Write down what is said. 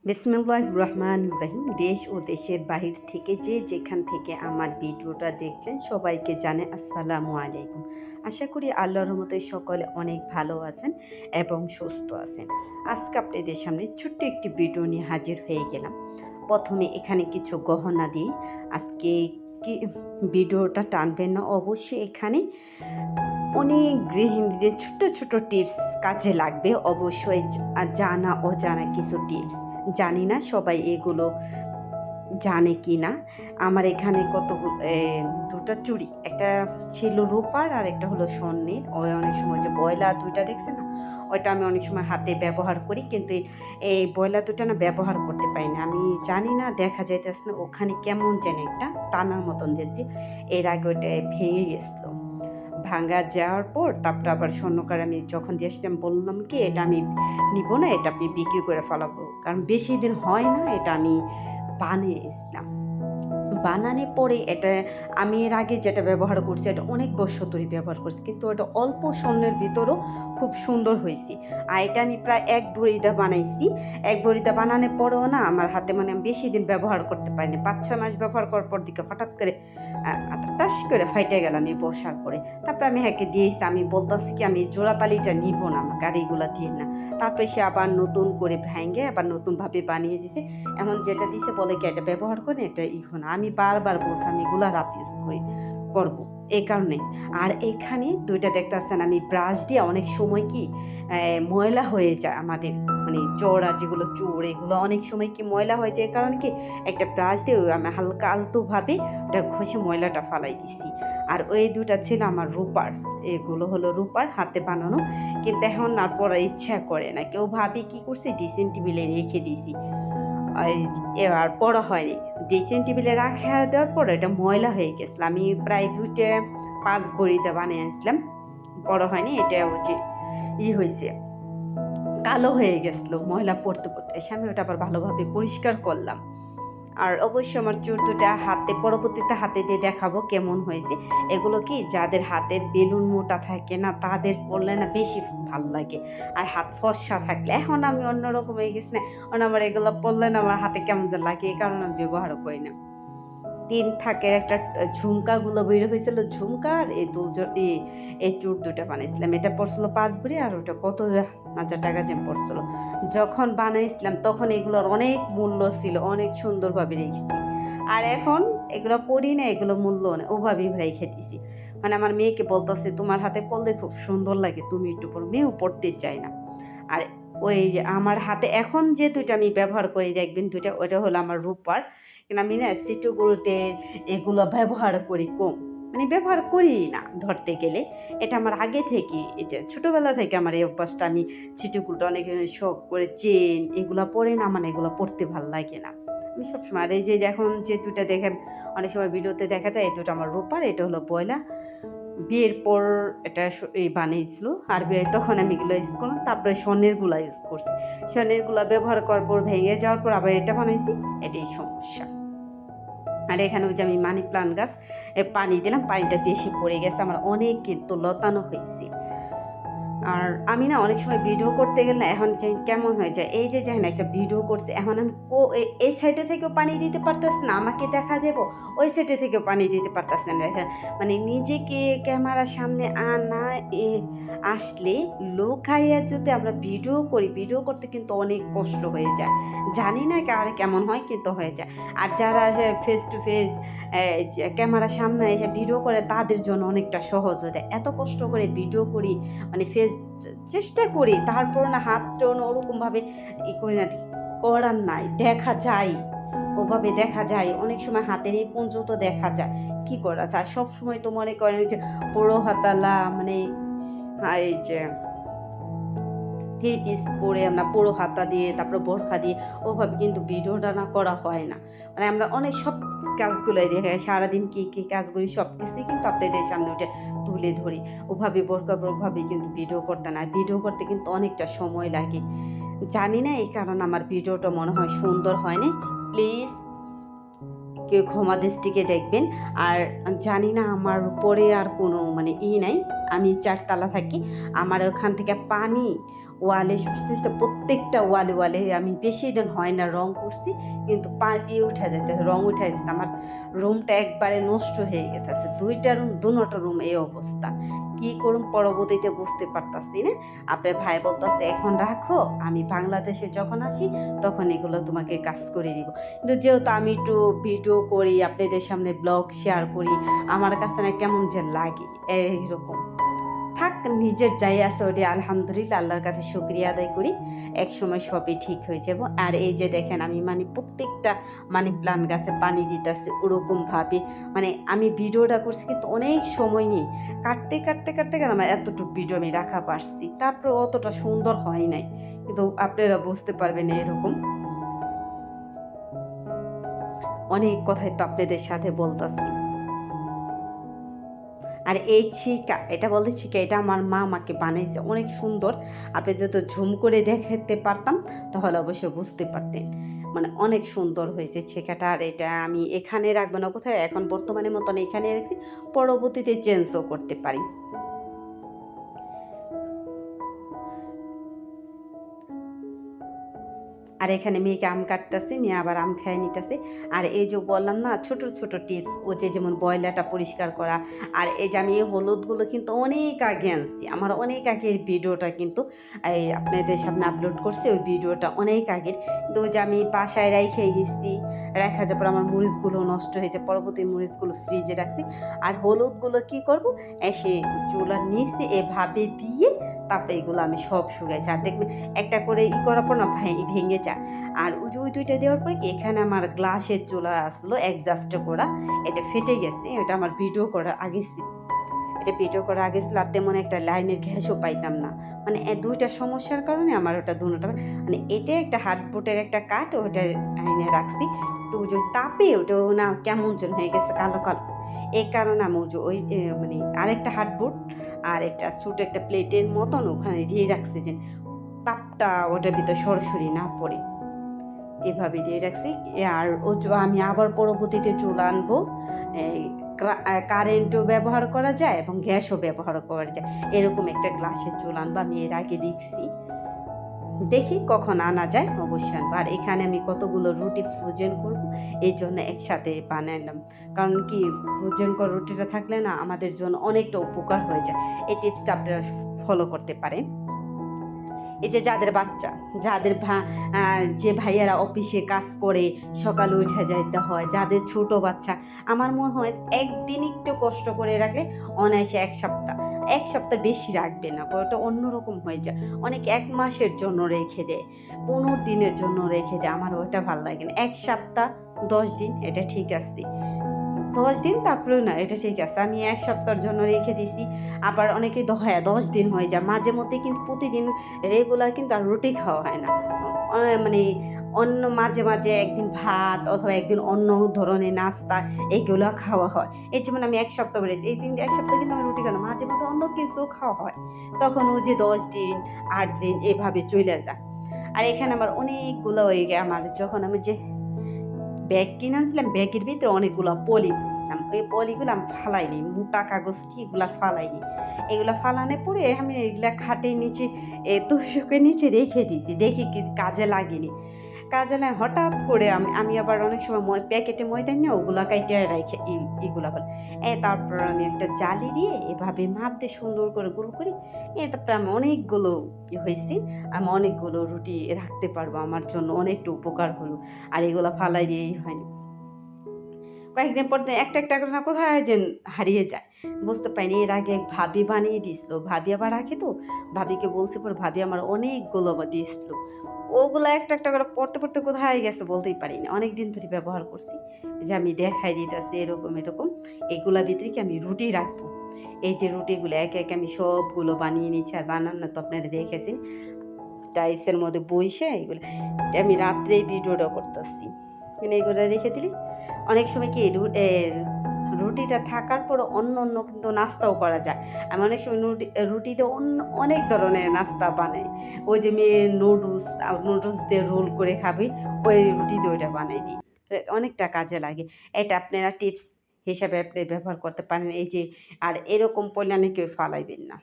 বিসমিল্লাহির রহমানির রহিম। দেশ ও দেশের বাহির থেকে যে যেখান থেকে আমার ভিডিওটা দেখছেন সবাইকে জানাই আসসালামু আলাইকুম। আশা করি আল্লাহর রহমতে সকলে অনেক ভালো আছেন এবং সুস্থ আছেন। আজকে আপনাদের সামনে ছোট্ট একটি ভিডিও নিয়ে হাজির হয়ে গেলাম। প্রথমে এখানে কিছু গহনা দিই। আজকে কি ভিডিওটা টানবেন না, অবশ্যই এখানে অনেক গৃহিণীদের ছোট ছোট টিপস কাজে লাগবে। অবশ্যই জানা অজানা কিছু টিপস, জানি না সবাই এগুলো জানে কি না। আমার এখানে দুটা চুড়ি, একটা ছিল রূপার আর একটা হলো স্বর্ণের। ওই অনেক সময় যে বয়লা দুইটা দেখছেন না, ওইটা আমি অনেক সময় হাতে ব্যবহার করি, কিন্তু এই বয়লা দুটা না ব্যবহার করতে পারি না। আমি জানি না, দেখা যাইতেছে না ওখানে কেমন যেন একটা টানার মতন দিয়েছি। এর আগে ওইটা ভেঙে গেছিলো। ভাঙা যাওয়ার পর তারপরে আবার স্বর্ণকার আমি যখন দিয়ে আসলাম বললাম কি এটা আমি নিব না, এটা আমি বিক্রি করে ফেলাবো, কারণ বেশি দিন হয় না। এটা আমি বানিয়েছিলাম, বানানোর পরে এটা আমি এর আগে যেটা ব্যবহার করছি এটা অনেক বছর ধরে ব্যবহার করছি, কিন্তু ওটা অল্প স্বর্ণের ভিতরেও খুব সুন্দর হয়েছে। আর এটা আমি প্রায় 1 ভরিদা বানাইছি। 1 ভরিদা বানানোর পরেও না আমার হাতে আমি বেশি দিন ব্যবহার করতে পারিনি। 5-6 মাস ব্যবহার করার পর দিকে হঠাৎ করে টাস করে ফাইটে গেল আমি বসার পরে। তারপরে আমি হ্যাঁকে দিয়েছি, আমি বলতেছি কি আমি জোড়াতালিটা নিব না, আমার গাড়িগুলা দিয়ে না। তারপরে সে আবার নতুন করে ভেঙে আবার নতুনভাবে বানিয়ে দিয়েছে। এমন যেটা দিছে বলে কি এটা ব্যবহার করে, এটা না। আমি বারবার বলছি আমি এগুলা রাফ ইউজ করবো এই কারণে। আর এখানে দুইটা দেখতেছেন আমি ব্রাশ দিয়ে অনেক সময় কি ময়লা হয়ে যায় আমাদের, চড়া যেগুলো চোর এগুলো অনেক সময় কি ময়লা হয়ে যায়। কারণ কি একটা ব্রাশ দিয়ে আমি হালকা আলতোভাবে ওটা ঘষে ময়লাটা ফালাই দিছি। আর ওই দুটা ছিল আমার রূপার, এগুলো হলো রূপার হাতে বানানো, কিন্তু এখন আর পড়ার ইচ্ছা করে না। কেউ ভাবি কি করছে ড্রেসিং টেবিলে রেখে দিছি, এবার পড়া হয়নি। ড্রেসিং টেবিলে রাখা দেওয়ার পর এটা ময়লা হয়ে গেছিল। আমি প্রায় 5 ভরিতে বানিয়ে আসলাম, বড় হয়নি। এটা হচ্ছে হয়েছে, কালো হয়ে গেছিলো ময়লা পড়তে পড়তে। এসে আমি ওটা আবার ভালোভাবে পরিষ্কার করলাম। আর অবশ্যই আমার চুল দুটা পরবর্তীতে হাতে দিয়ে দেখাবো কেমন হয়েছে। এগুলো কি যাদের হাতের বেলুন মোটা থাকে না তাদের পরলে না বেশি ভাল লাগে, আর হাত ফর্সা থাকলে। এখন আমি অন্যরকম হয়ে গেছি না, এখন আমার এগুলো পরলে না আমার হাতে কেমন যেন লাগে, এই কারণে আমি ব্যবহারও করি না। 3 থাকের একটা ঝুমকাগুলো বের হয়েছিল, ঝুমকা আর এই চুর দুটা বানাইছিলাম। এটা পড়ছিল 5 ভরি, আর ওটা কত হাজার টাকা যে পড়ছিল। যখন বানাইছিলাম তখন এগুলোর অনেক মূল্য ছিল, অনেক সুন্দরভাবে রেখেছি। আর এখন এগুলো পড়ি না, এগুলো মূল্য না, ওভাবেই রেখে দিছি। আমার মেয়েকে বলতেছে তোমার হাতে পড়লে খুব সুন্দর লাগে, তুমি একটু পড়ো। মেয়েও পড়তে চায় না। আর ওই যে আমার হাতে এখন যে দুইটা আমি ব্যবহার করি দেখবেন দুইটা, ওটা হলো আমার রূপার। কিন্তু আমি না সিটি গোল্ডের এগুলো ব্যবহার করি কম, ব্যবহার করি না ধরতে গেলে। এটা আমার আগে থেকে, এটা ছোটোবেলা থেকে আমার এই অভ্যাসটা। আমি সিটি গোল্ড অনেক শখ করে চেন এগুলো পরে না, এগুলো পরতে ভাল লাগে না। আমি সবসময়, আর এই যে এখন যে দুটা দেখে অনেক সময় ভিডিওতে দেখা যায়, এই দুটো আমার রূপার, এটা হলো পয়লা। বিয়ের পর এটা বানিয়েছিল, আর তখন আমি এগুলো ইউজ করলাম। তারপরে স্বর্ণেরগুলা ইউজ করছি। স্বর্ণেরগুলা ব্যবহার করার পর ভেঙে যাওয়ার পর আবার এটা বানাইছি, এটাই সমস্যা। আর এখানে ওই যে আমি মানি প্লান্ট গাছ পানি দিলাম, পানিটা বেশি পড়ে গেছে, আমার অনেক কিন্তু লতানো হয়েছে। আর আমি না অনেক সময় ভিডিও করতে গেলে না এখন যে কেমন হয়ে যায়, এই যে দেখেন একটা ভিডিও করছে, এখন আমি এই সাইডে থেকেও পানি দিতে পারতেছি না, আমাকে দেখা যাব ওই সাইডে থেকেও পানি দিতে পারতেছে না। দেখেন নিজেকে ক্যামেরার সামনে আনা আসলে লুকাইয়া যদি আমরা ভিডিও করি, ভিডিও করতে কিন্তু অনেক কষ্ট হয়ে যায়। জানি না কার কেমন হয়, কিন্তু হয়ে যায়। আর যারা ফেস টু ফেস ক্যামেরার সামনে এসে ভিডিও করে তাদের জন্য অনেকটা সহজ হয়ে যায়। এত কষ্ট করে ভিডিও করি, ফেস চেষ্টা করি, তারপর না হাতটা ওরকমভাবে করি না, করার নাই, দেখা যায় ওভাবে দেখা যায়। অনেক সময় হাতের এই পর্যন্ত দেখা যায়, কি করা যায়। সবসময় তো মনে করেন যে পুরো হাতালা এই যে 3 পিস পরে আমরা পুরো হাতা দিয়ে তারপরে বোরখা দিয়ে ওভাবে কিন্তু ভিডিওটা না করা হয় না। আমরা অনেক সব কাজগুলোই দেখে সারাদিন কী কাজ করি সব কিছুই কিন্তু আপনাদের সামনে উঠে তুলে ধরি। ওভাবে ওভাবে কিন্তু ভিডিও করতে না, ভিডিও করতে কিন্তু অনেকটা সময় লাগে। জানি না এই কারণে আমার ভিডিওটা মনে হয় সুন্দর হয়নি। প্লিজ কেউ ক্ষমা দৃষ্টিকে দেখবেন। আর জানি না আমার উপরে আর কোনো নাই, আমি 4 তলা থাকি, আমার ওখান থেকে পানি ওয়ালে সুস্থ প্রত্যেকটা ওয়ালে ওয়ালে আমি বেশি দিন হয় না রং করছি, কিন্তু পানি উঠে যেতে রং উঠে যেতে আমার রুমটা একবারে নষ্ট হয়ে গেছে। দুইটা রুম দুটো রুম এই অবস্থা। কি করুম পরবর্তীতে বুঝতে পারতাছি না। আপনার ভাই বলতেছে এখন রাখো, আমি বাংলাদেশে যখন আসি তখন এগুলো তোমাকে কাজ করে দিব। কিন্তু যেহেতু আমি একটু ভিডিও করি, আপনাদের সামনে ব্লগ শেয়ার করি, আমার কাছে না কেমন যে লাগে এইরকম। থাক, নিজের যাই আছে ওটি আলহামদুলিল্লাহ আল্লাহর কাছে শুকরিয়া আদায় করি। একসময় সবই ঠিক হয়ে যাব। আর এই যে দেখেন আমি প্রত্যেকটা মানি প্লান্ট গাছে পানি দিতেছি ওরকমভাবে। আমি ভিডিওটা করছি কিন্তু অনেক সময় নিয়ে কাটতে কেন আমার এতটুকু ভিডিও আমি রাখা পারছি। তারপরে অতটা সুন্দর হয় নাই, কিন্তু আপনারা বুঝতে পারবেন এরকম অনেক কথাই তো আপনাদের সাথে বলতেছি। আর এই ছিকা, এটা বলতে ছিকা, এটা আমার মা আমাকে বানিয়েছে, অনেক সুন্দর। আপনি যত ঝুম করে দেখাতে পারতাম তাহলে অবশ্যই বুঝতে পারতেন। অনেক সুন্দর হয়েছে ছেঁকাটা। আর এটা আমি এখানে রাখবো না, কোথায় এখন বর্তমানে মতন এখানে রাখছি, পরবর্তীতে চেঞ্জও করতে পারি। আর এখানে মেয়েকে আম কাটতেছে, মেয়ে আবার আম খেয়ে নিতেছে। আর এই যে বললাম না ছোট ছোট টিপস, ও যে যেমন বয়লাটা পরিষ্কার করা। আর এই যে আমি এই হলুদগুলো কিন্তু অনেক আগে আনছি, আমার অনেক আগের ভিডিওটা কিন্তু এই আপনাদের সামনে আপলোড করছি, ওই ভিডিওটা অনেক আগের। কিন্তু ওই যে আমি বাসায় রেখে গেছি, রাখা যাওয়ার পর আমার মরিচগুলো নষ্ট হয়েছে, পরবর্তী মরিচগুলো ফ্রিজে রাখছি। আর হলুদগুলো কি করব, এসে চুলার নিচে এভাবে দিয়ে তারপরে এগুলো আমি সব শুকাইছি। আর দেখবেন একটা করে করার পর না ভেঙে যায়। আর ওই দুইটা দেওয়ার পরে কি এখানে আমার গ্লাসের চুলা আসলো অ্যাডজাস্ট করা, এটা ফেটে গেছে। এটা আমার ভিডিও করার আগে ছিল, এটা ভিডিও করার আগে ছিল। আর তেমন একটা লাইনের গ্যাসও পাইতাম না। দুইটা সমস্যার কারণে আমার ওটা দুটোটা এটা একটা হার্ডবোর্ডের একটা কাঠ, ওটা এনে রাখছি। তো ওই যে তাপে ওটা না কেমন যেন হয়ে গেছে কালো কালো। এই কারণে আমি ওই আরেকটা হার্ডবোর্ড আর একটা ছোট একটা প্লেটের মতন ওখানে দিয়ে রাখছি, যে তাপটা ওটার ভিতর সরাসরি না পড়ে, এভাবে দিয়ে রাখছি। আর আমি আবার পরবর্তীতে চুল আনবো। কারেন্টও ব্যবহার করা যায় এবং গ্যাসও ব্যবহার করা যায়, এরকম একটা গ্লাসের চুল আনবো। আমি এর আগে দেখি কখন আনা যায়, অবশ্যই আনবো। আর এখানে আমি কতগুলো রুটি ফ্রোজেন করবো, এই জন্য একসাথে বানালাম। কারণ কি, ফ্রোজেন করা রুটিটা থাকলে না আমাদের জন্য অনেকটা উপকার হয়ে যায়। এই টিপসটা আপনারা ফলো করতে পারেন। এই যে যাদের বাচ্চা, যাদের যে ভাইয়ারা অফিসে কাজ করে সকালে উঠে যাইতে হয়, যাদের ছোট বাচ্চা, আমার মনে হয় একদিন একটু কষ্ট করে রাখলে অনায়াসে এক সপ্তাহ বেশি রাখবে না, ওটা অন্যরকম হয়ে যায়। অনেক 1 মাসের জন্য রেখে দেয়, 15 দিনের জন্য রেখে দেয়, আমার ওটা ভালো লাগে না। 1 সপ্তাহ 10 দিন এটা ঠিক আছে, 10 দিন তারপরেও না এটা ঠিক আছে। আমি 1 সপ্তাহের জন্য রেখে দিছি। আবার অনেকে 10 দিন হয়ে যায়। মাঝে মধ্যে কিন্তু প্রতিদিন রেগুলার কিন্তু আর রুটি খাওয়া হয় না। অ মানে অন্য মাঝে একদিন ভাত অথবা একদিন অন্য ধরনের নাস্তা এগুলো খাওয়া হয়। এই যেমন আমি 1 সপ্তাহ বেড়েছি। এই 1 সপ্তাহ কিন্তু আমি রুটি খাই না। মাঝে মধ্যে অন্য কিছু খাওয়া হয়। তখন ওই যে 10 দিন, 8 দিন এভাবে চইলা যায়। আর এখানে আমার অনেকগুলো আমার যখন আমি যে ব্যাগ কিনে আনছিলাম, ব্যাগের ভিতরে অনেকগুলো পলি পেয়েছিলাম। ওই পলিগুলো আমি ফালাইনি, মোটা কাগজ কি এগুলা ফালাইনি। এগুলা ফালানোর পরে আমি এগুলা খাটের নিচে তোশকের নিচে রেখে দিয়েছি। দেখি কি কাজে লাগেনি। কাজে লাগে হঠাৎ করে আমি আবার অনেক সময় প্যাকেটে ময়দা নিয়ে ওগুলা কাইটে রেখে এগুলা বলে তারপর আমি একটা জালি দিয়ে এভাবে মাপ দিয়ে সুন্দর করে গোল করি। তারপরে আমি অনেকগুলো হয়েছি, আমি অনেকগুলো রুটি রাখতে পারবো, আমার জন্য অনেকটা উপকার হলো। আর এগুলো ফালাই দিয়েই হয়নি। কয়েকদিন পর একটা করে না কোথায় যে হারিয়ে যায়, বুঝতে পারিনি। এর আগে এক ভাবি বানিয়ে দিয়েছিল, ভাবি আবার রাখে তো, ভাবিকে বলছি পর ভাবি আমার অনেকগুলো দিয়েছিল। ওগুলো একটা করে পড়তে কোথায় গেছে বলতেই পারি না, অনেক দিন ধরে ব্যবহার করছি। যে আমি দেখাই দিতেছি এরকম এগুলা ভিতরে কি আমি রুটি রাখবো। এই যে রুটিগুলো একে আমি সবগুলো বানিয়ে নিচ্ছি। আর বানানো তো আপনারা দেখেছেন টাইসের মধ্যে বইসে এগুলো আমি রাত্রেই ভিডিওটা করতেছি। এগুলো রেখে দিলি অনেক সময় কি রুটিটা থাকার পর অন্য কিন্তু নাস্তাও করা যায়। আমি অনেক সময় রুটিতে অনেক ধরনের নাস্তা বানাই। ওই যে মেয়ে নুডলস দিয়ে রোল করে খাবি, ওই রুটি দিয়ে ওইটা বানাই দিই, অনেকটা কাজে লাগে। এটা আপনারা টিপস হিসাবে আপনি ব্যবহার করতে পারেন। এই যে আর এরকম পড়লে কেউ ফালাইবেন না।